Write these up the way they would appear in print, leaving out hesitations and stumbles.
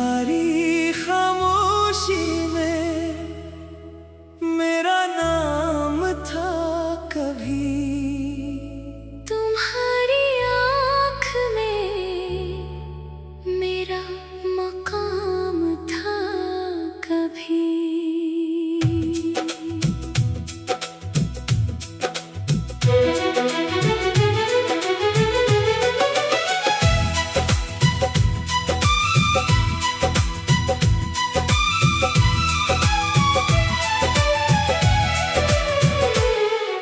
तुम्हारी खामोशी में मेरा नाम था कभी, तुम्हारी आँख में मेरा मकाम था कभी।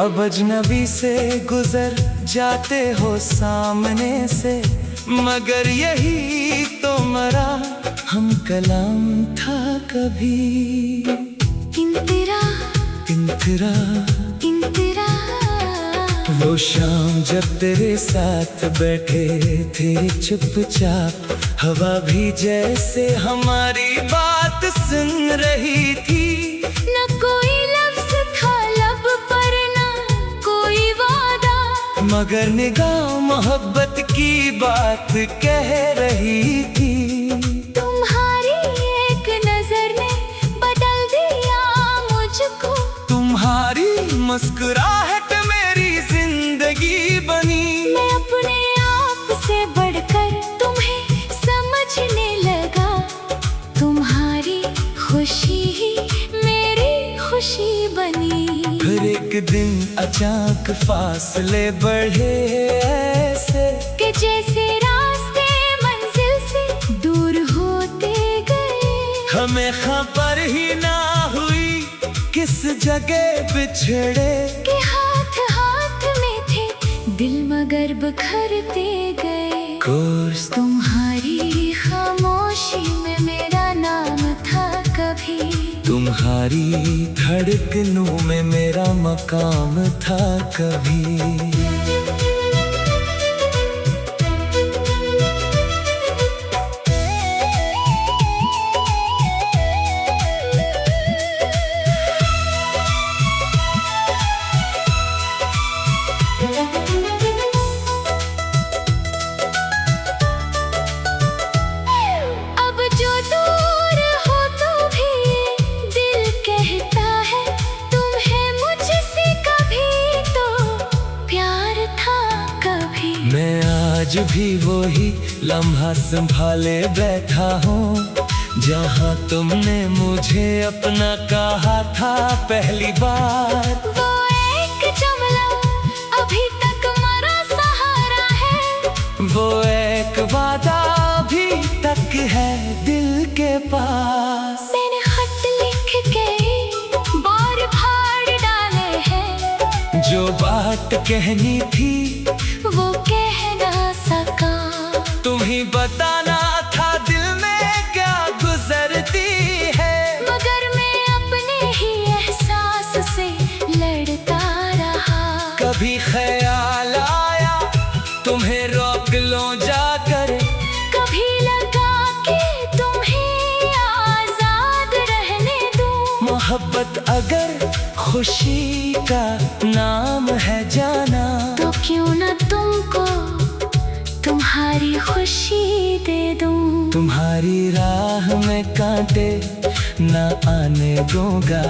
अब अजनबी से गुजर जाते हो सामने से, मगर यही तो मरा हम कलाम था कभी। इंतरा इंतरा इंतरा वो शाम जब तेरे साथ बैठे थे चुपचाप, हवा भी जैसे हमारी बात सुन रही थी। न कोई लफ्ज था लब पर ना कोई वादा, मगर निगाह मोहब्बत की बात कह रही थी। तुम्हारी एक नजर ने बदल दिया मुझको, तुम्हारी मुस्कुराहट मेरी जिंदगी बनी। मैं अपने आप से बढ़कर तुम्हें समझने लगा, तुम्हारी खुशी ही मेरी खुशी बनी। फिर एक दिन अचानक फासले बढ़े ऐसे कि जैसे रास्ते मंजिल से दूर होते गए, हमें खबर ही ना हुई किस जगह बिछड़े। कि हाथ हाथ में थे दिल मगर बिखरते गए। कोर्स तुम्हारी खामोशी में मेरा नाम था कभी, तुम्हारी धड़कनों में मेरा मकाम था कभी। अब जो दूर हो तो भी दिल कहता है, तुम्हें मुझसे कभी तो प्यार था कभी। मैं आज भी वही लम्हा संभाले बैठा हूँ, जहाँ तुमने मुझे अपना कहा था पहली बार। वो एक जुमला अभी तक मेरा सहारा है, वो एक वादा अभी तक है दिल के पास। मैंने खत लिख के बार फाड़ डाले हैं, जो बात कहनी थी वो कह ना सका। तुम्हीं बताना था दिल में क्या गुजरती है, मगर मैं अपने ही एहसास से लड़ता रहा। कभी ख्याल आया तुम्हें रोक लो जाकर, कभी लगा कि तुम्हें आजाद रहने दूं। मोहब्बत अगर खुशी का नाम है जाना, तो क्यों न तुमको तुम्हारी खुशी दे दूं। तुम्हारी राह में कांटे न आने दूंगा,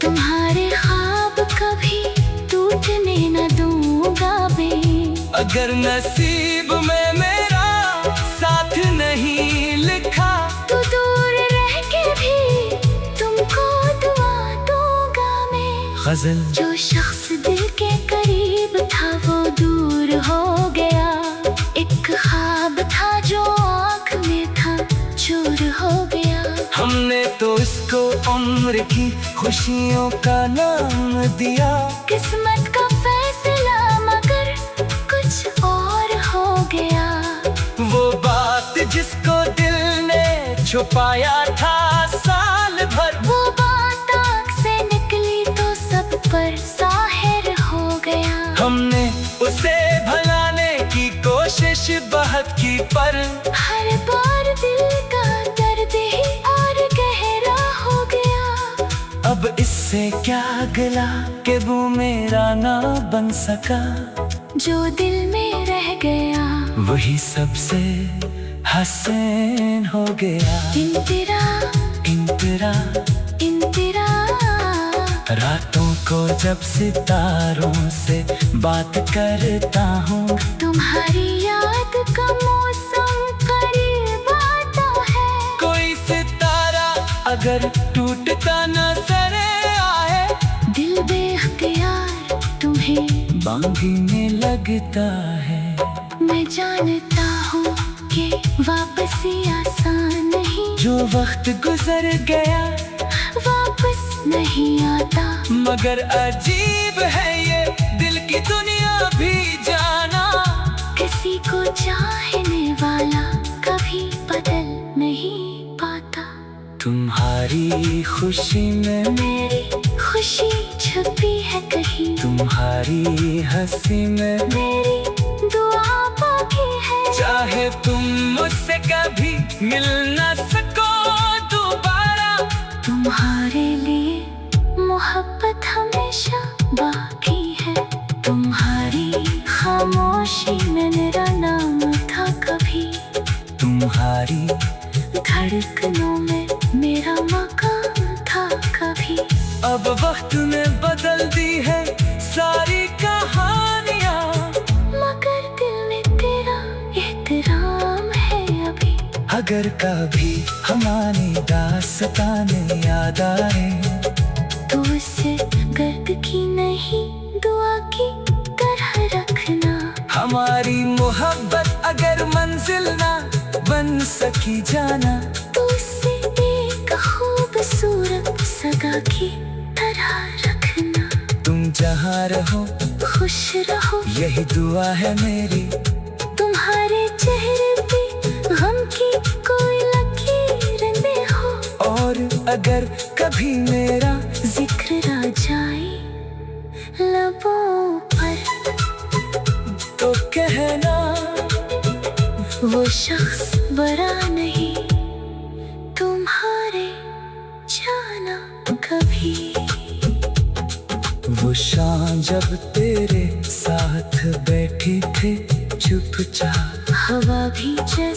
तुम्हारे ख्वाब कभी टूटने न दूंगा मैं। अगर नसीब में मेरा साथ नहीं लिखा, तो दूर रह के भी तुमको दुआ दूंगा मैं। गजल जो शख्स दिल के करीब था वो दूर हो गया, एक ख्वाब था जो आँख में था चूर हो गया। हमने तो इसको उम्र की खुशियों का नाम दिया, किस्मत का फैसला मगर कुछ और हो गया। वो बात जिसको दिल ने छुपाया था साल भर, वो बात आँख से निकली तो सब पर जाहिर हो गया। हमने उसे भुलाने की कोशिश बहुत की, पर हर बार दिल का दर्द ही और गहरा हो गया। अब इससे क्या गिला कि वो मेरा ना बन सका। जो दिल में रह गया वही सबसे हसीन हो गया। इंदिरा इंदिरा इंदिरा रातों को जब सितारों से बात करता हूँ, तुम्हारी याद का मौसम करीब आता है। कोई सितारा अगर टूटता नजर आए, दिल बेख्तियार तुम्हें बांधने लगता है। मैं जानता हूँ कि वापसी आसान नहीं, जो वक्त गुजर गया वापस नहीं आता। मगर अजीब है ये दिल की दुनिया भी जाना। किसी को चाहने वाला कभी बदल नहीं पाता। तुम्हारी खुशी में मेरी खुशी छुपी है कहीं, तुम्हारी हंसी में मेरी दुआ बाकी है। चाहे तुम मुझसे कभी मिल न सको दोबारा, तुम्हारे लिए मोहब्बत हमेशा बाकी है। तुम्हारी खामोशी में मेरा नाम था कभी, तुम्हारी धड़कनों में मेरा मकाम था कभी। अब वक्त ने बदल दी है सारी कहानियाँ, मगर दिल में तेरा एहतराम है अभी। अगर कभी हमारी दास्तानें याद आए, तो उसे दर्द की नहीं दुआ की तरह रखना। हमारी मोहब्बत अगर मंजिल ना बन सकी जाना, तो उसे एक खूबसूरत सगा की तरह रखना। तुम जहाँ रहो खुश रहो यही दुआ है मेरी। तुम्हारे चेहरे पे गम की कोई लकीर न हो, और अगर कभी मेरा जिक्र आ जाए लबों पर, तो कहना वो शख्स बरा नहीं तुम्हारे जाना कभी। वो शाम जब तेरे साथ बैठी थी चुपचाप, हवा भी जैसे